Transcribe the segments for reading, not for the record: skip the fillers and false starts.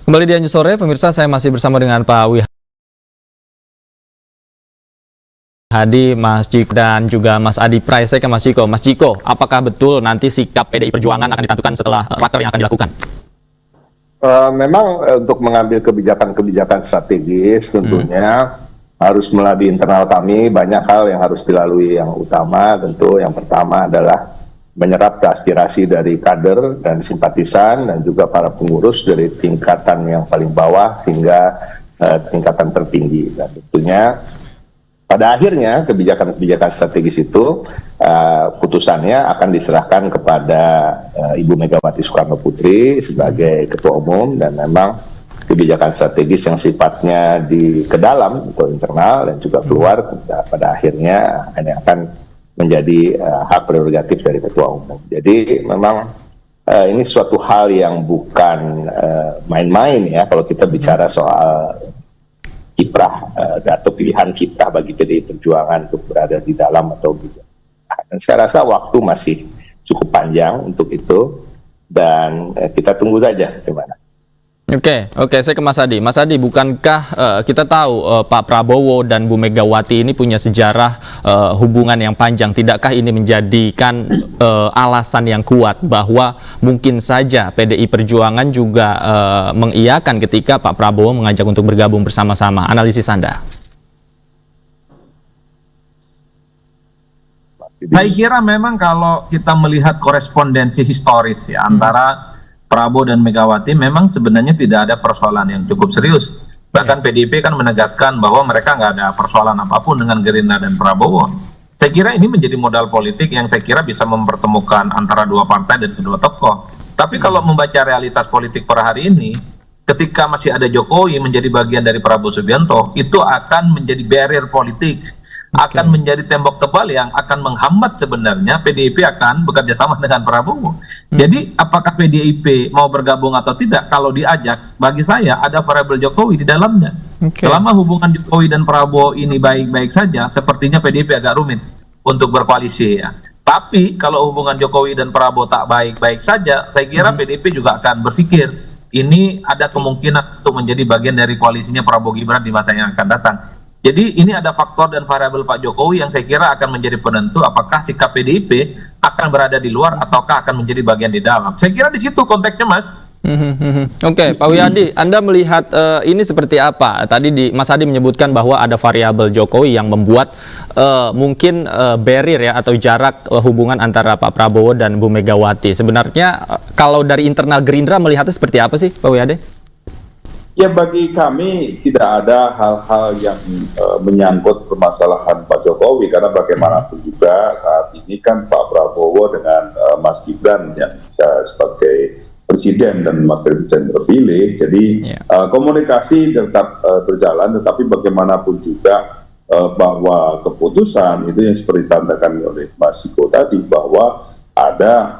Kembali di Anju Sore, pemirsa, saya masih bersama dengan Pak Wihadi, Mas Ciko, dan juga Mas Adi Pray. Saya ke Mas Ciko. Mas Ciko, apakah betul nanti sikap PDI Perjuangan akan ditentukan setelah raker yang akan dilakukan? Memang untuk mengambil kebijakan-kebijakan strategis tentunya harus melalui internal kami. Banyak hal yang harus dilalui. Yang utama tentu yang pertama adalah menyerap aspirasi dari kader dan simpatisan dan juga para pengurus dari tingkatan yang paling bawah hingga tingkatan tertinggi. Dan tentunya pada akhirnya kebijakan-kebijakan strategis itu putusannya akan diserahkan kepada Ibu Megawati Soekarno Putri sebagai Ketua Umum, dan memang kebijakan strategis yang sifatnya ke dalam atau internal dan juga keluar pada akhirnya hanya akan menjadi hak prerogatif dari Ketua Umum. Jadi memang ini suatu hal yang bukan main-main ya kalau kita bicara soal kiprah atau pilihan kita bagi PDI Perjuangan untuk berada di dalam atau di luar. Dan saya rasa waktu masih cukup panjang untuk itu, dan kita tunggu saja gimana. Oke, saya ke Mas Adi. Mas Adi, bukankah kita tahu Pak Prabowo dan Bu Megawati ini punya sejarah hubungan yang panjang? Tidakkah ini menjadikan alasan yang kuat bahwa mungkin saja PDI Perjuangan juga mengiyakan ketika Pak Prabowo mengajak untuk bergabung bersama-sama? Analisis Anda. Saya kira memang kalau kita melihat korespondensi historis ya antara Prabowo dan Megawati, memang sebenarnya tidak ada persoalan yang cukup serius. Bahkan PDIP kan menegaskan bahwa mereka nggak ada persoalan apapun dengan Gerindra dan Prabowo. Saya kira ini menjadi modal politik yang saya kira bisa mempertemukan antara dua partai dan kedua tokoh. Tapi kalau membaca realitas politik per hari ini, ketika masih ada Jokowi menjadi bagian dari Prabowo Subianto, itu akan menjadi barrier politik, akan menjadi tembok tebal yang akan menghambat sebenarnya PDIP akan bekerja sama dengan Prabowo. Jadi apakah PDIP mau bergabung atau tidak? Kalau diajak, bagi saya ada variabel Jokowi di dalamnya. Selama hubungan Jokowi dan Prabowo ini baik-baik saja, sepertinya PDIP agak rumit untuk berkoalisi ya. Tapi kalau hubungan Jokowi dan Prabowo tak baik-baik saja, saya kira PDIP juga akan berpikir ini ada kemungkinan untuk menjadi bagian dari koalisinya Prabowo Gibran di masa yang akan datang. Jadi ini ada faktor dan variabel Pak Jokowi yang saya kira akan menjadi penentu apakah sikap PDIP akan berada di luar ataukah akan menjadi bagian di dalam. Saya kira di situ konteksnya, Mas. Oke, Pak Wihadi, Anda melihat ini seperti apa? Tadi Mas Adi menyebutkan bahwa ada variabel Jokowi yang membuat mungkin barrier ya atau jarak hubungan antara Pak Prabowo dan Bu Megawati. Sebenarnya kalau dari internal Gerindra melihatnya seperti apa sih, Pak Wihadi? Ya, bagi kami tidak ada hal-hal yang menyangkut permasalahan Pak Jokowi, karena bagaimanapun juga saat ini kan Pak Prabowo dengan Mas Gibran yang sebagai presiden dan wakil presiden terpilih, jadi komunikasi tetap berjalan, tetapi bagaimanapun juga bahwa keputusan itu yang seperti ditandakan oleh Mas Ciko tadi, bahwa ada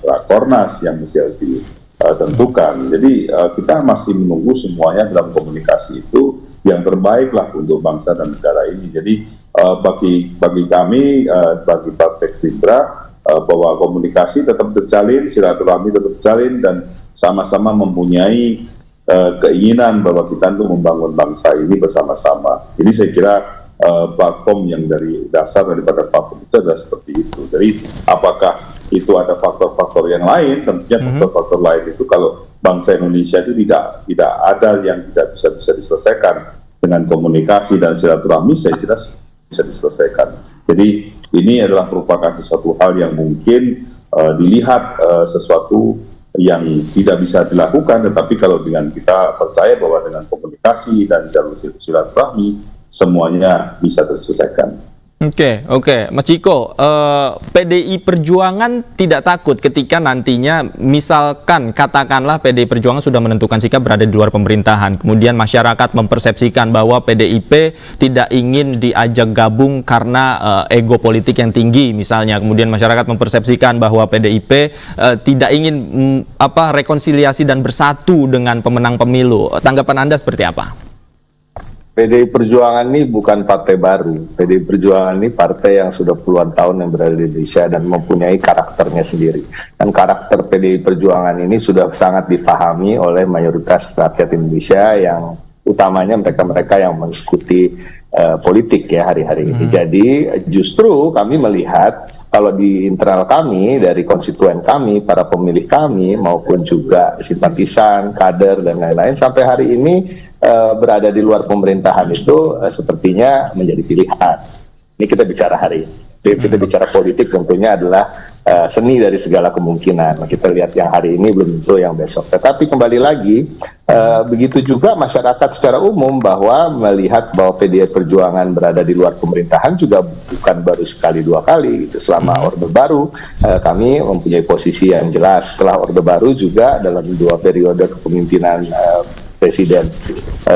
rakornas yang mesti harus tentukan. Jadi kita masih menunggu semuanya dalam komunikasi itu yang terbaik lah untuk bangsa dan negara ini. Jadi bagi kami, bagi Partai Gerindra, bahwa komunikasi tetap terjalin, silaturahmi tetap terjalin, dan sama-sama mempunyai keinginan bahwa kita untuk membangun bangsa ini bersama-sama. Jadi saya kira platform yang dari dasar daripada platform itu adalah seperti itu. Jadi apakah itu ada faktor-faktor yang lain? Tentunya faktor-faktor lain itu kalau bangsa Indonesia itu tidak ada yang tidak bisa diselesaikan dengan komunikasi dan silaturahmi, saya kira bisa diselesaikan. Jadi ini adalah merupakan sesuatu hal yang mungkin dilihat sesuatu yang tidak bisa dilakukan, tetapi kalau dengan kita percaya bahwa dengan komunikasi dan jalur silaturahmi semuanya bisa terselesaikan. Oke, Mas Ciko, PDI Perjuangan tidak takut ketika nantinya misalkan katakanlah PDI Perjuangan sudah menentukan sikap berada di luar pemerintahan, kemudian masyarakat mempersepsikan bahwa PDIP tidak ingin diajak gabung karena ego politik yang tinggi misalnya, kemudian masyarakat mempersepsikan bahwa PDIP tidak ingin rekonsiliasi dan bersatu dengan pemenang pemilu. Tanggapan Anda seperti apa? PDI Perjuangan ini bukan partai baru. PDI Perjuangan ini partai yang sudah puluhan tahun yang berada di Indonesia dan mempunyai karakternya sendiri. Dan karakter PDI Perjuangan ini sudah sangat dipahami oleh mayoritas rakyat Indonesia yang utamanya mereka-mereka yang mengikuti politik ya hari-hari ini. Jadi justru kami melihat kalau di internal kami, dari konstituen kami, para pemilih kami, maupun juga simpatisan, kader, dan lain-lain, sampai hari ini berada di luar pemerintahan itu sepertinya menjadi pilihan. Ini kita bicara hari ini. Kita bicara politik tentunya adalah seni dari segala kemungkinan. Kita lihat yang hari ini belum tentu yang besok. Tetapi kembali lagi, begitu juga masyarakat secara umum bahwa melihat bahwa PDI Perjuangan berada di luar pemerintahan juga bukan baru sekali dua kali. Gitu. Selama Orde Baru kami mempunyai posisi yang jelas. Setelah Orde Baru juga dalam 2 periode kepemimpinan Presiden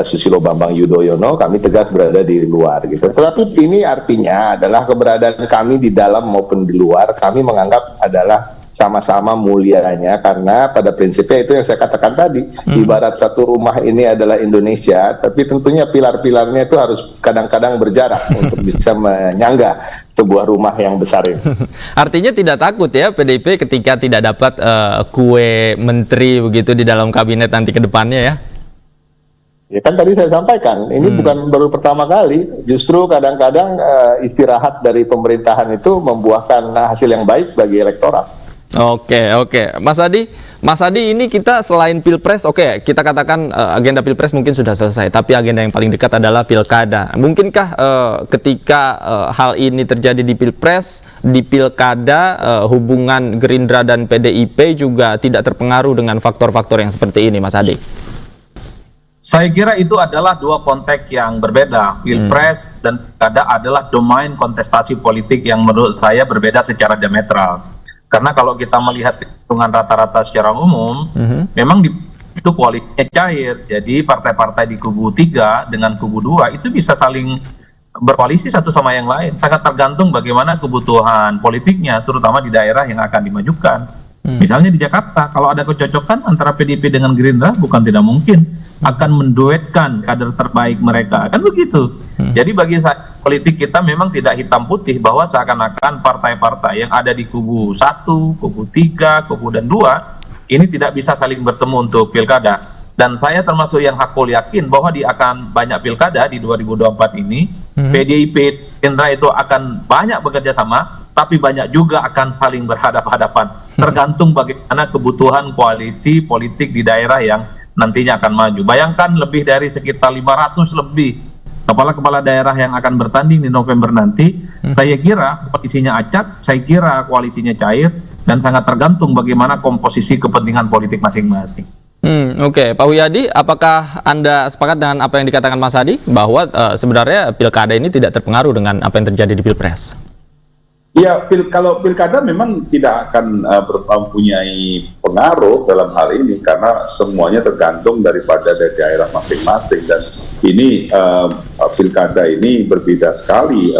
Susilo Bambang Yudhoyono, kami tegas berada di luar gitu. Tetapi ini artinya adalah keberadaan kami di dalam maupun di luar, kami menganggap adalah sama-sama mulianya, karena pada prinsipnya itu yang saya katakan tadi, ibarat satu rumah ini adalah Indonesia, tapi tentunya pilar-pilarnya itu harus kadang-kadang berjarak untuk bisa menyangga sebuah rumah yang besar ini. Artinya tidak takut ya PDIP ketika tidak dapat kue menteri begitu di dalam kabinet nanti ke depannya ya? Ya kan tadi saya sampaikan, ini bukan baru pertama kali, justru kadang-kadang istirahat dari pemerintahan itu membuahkan hasil yang baik bagi elektorat. Oke. Mas Adi, ini kita selain Pilpres, kita katakan agenda Pilpres mungkin sudah selesai, tapi agenda yang paling dekat adalah Pilkada. Mungkinkah ketika hal ini terjadi di Pilpres, di Pilkada, hubungan Gerindra dan PDIP juga tidak terpengaruh dengan faktor-faktor yang seperti ini, Mas Adi? Saya kira itu adalah 2 konteks yang berbeda. Pilpres dan Pilkada adalah domain kontestasi politik yang menurut saya berbeda secara diametral. Karena kalau kita melihat hitungan rata-rata secara umum, memang itu koalisinya cair. Jadi partai-partai di kubu 3 dengan kubu 2 itu bisa saling berkoalisi satu sama yang lain. Sangat tergantung bagaimana kebutuhan politiknya, terutama di daerah yang akan dimajukan. Misalnya di Jakarta, kalau ada kecocokan antara PDIP dengan Gerindra, bukan tidak mungkin akan menduetkan kader terbaik mereka, kan begitu. Jadi bagi saya, politik kita memang tidak hitam putih, bahwa seakan-akan partai-partai yang ada di kubu 1, kubu 3, kubu dan 2, ini tidak bisa saling bertemu untuk Pilkada. Dan saya termasuk yang hakul yakin bahwa akan banyak Pilkada di 2024 ini, PDIP, Gerindra itu akan banyak bekerja sama, tapi banyak juga akan saling berhadapan-hadapan. Tergantung bagaimana kebutuhan koalisi politik di daerah yang nantinya akan maju. Bayangkan lebih dari sekitar 500 lebih kepala-kepala daerah yang akan bertanding di November nanti. Saya kira koalisinya acak, saya kira koalisinya cair, dan sangat tergantung bagaimana komposisi kepentingan politik masing-masing. Oke, Pak Wiyadi, apakah Anda sepakat dengan apa yang dikatakan Mas Adi, bahwa sebenarnya Pilkada ini tidak terpengaruh dengan apa yang terjadi di Pilpres? Ya, kalau Pilkada memang tidak akan mempunyai pengaruh dalam hal ini, karena semuanya tergantung daripada daerah masing-masing. Dan ini Pilkada ini berbeda sekali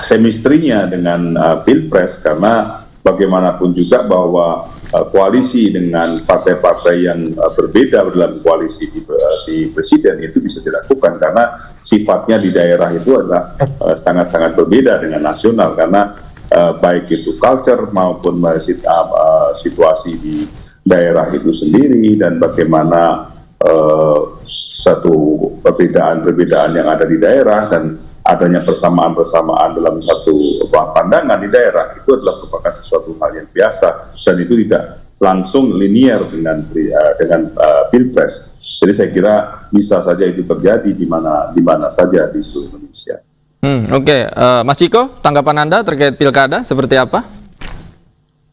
chemistry-nya dengan Pilpres, karena bagaimanapun juga bahwa koalisi dengan partai-partai yang berbeda dalam koalisi di presiden itu bisa dilakukan, karena sifatnya di daerah itu adalah sangat-sangat berbeda dengan nasional, karena baik itu culture maupun situasi di daerah itu sendiri, dan bagaimana satu perbedaan-perbedaan yang ada di daerah dan adanya persamaan-persamaan dalam satu pandangan di daerah itu adalah merupakan sesuatu hal yang biasa, dan itu tidak langsung linier dengan Pilpres. Jadi saya kira bisa saja itu terjadi di mana saja di seluruh Indonesia. Oke. Mas Ciko, tanggapan Anda terkait Pilkada seperti apa?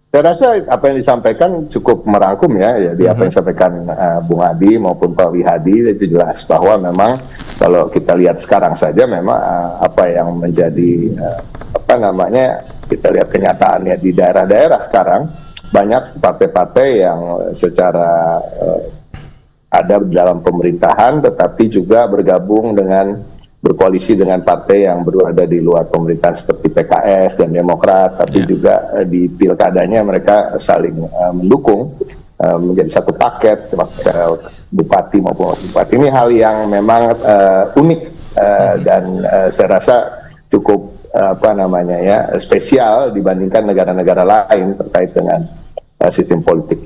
Saya rasa apa yang disampaikan cukup merangkum ya di apa yang disampaikan Bung Adi maupun Pak Wihadi, itu jelas bahwa memang kalau kita lihat sekarang saja memang apa yang menjadi kita lihat kenyataannya di daerah-daerah sekarang, banyak partai-partai yang secara ada dalam pemerintahan tetapi juga berkoalisi dengan partai yang berada di luar pemerintahan seperti PKS dan Demokrat, tapi juga di pilkadanya mereka saling mendukung. menjadi satu paket, bupati maupun wakil bupati. Ini hal yang memang unik dan saya rasa cukup spesial dibandingkan negara-negara lain terkait dengan sistem politik.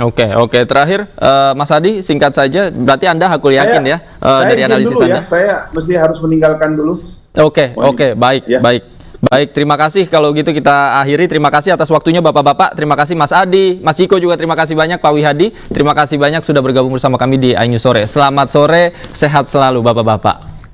Oke. Terakhir, Mas Adi, singkat saja. Berarti Anda hakul yakin dari analisis Anda? Saya mesti harus meninggalkan dulu. Oke, baik, ya. Baik, terima kasih. Kalau gitu kita akhiri. Terima kasih atas waktunya Bapak-Bapak. Terima kasih Mas Adi, Mas Ciko juga terima kasih banyak, Pak Wihadi. Terima kasih banyak sudah bergabung bersama kami di iNews Sore. Selamat sore, sehat selalu Bapak-Bapak.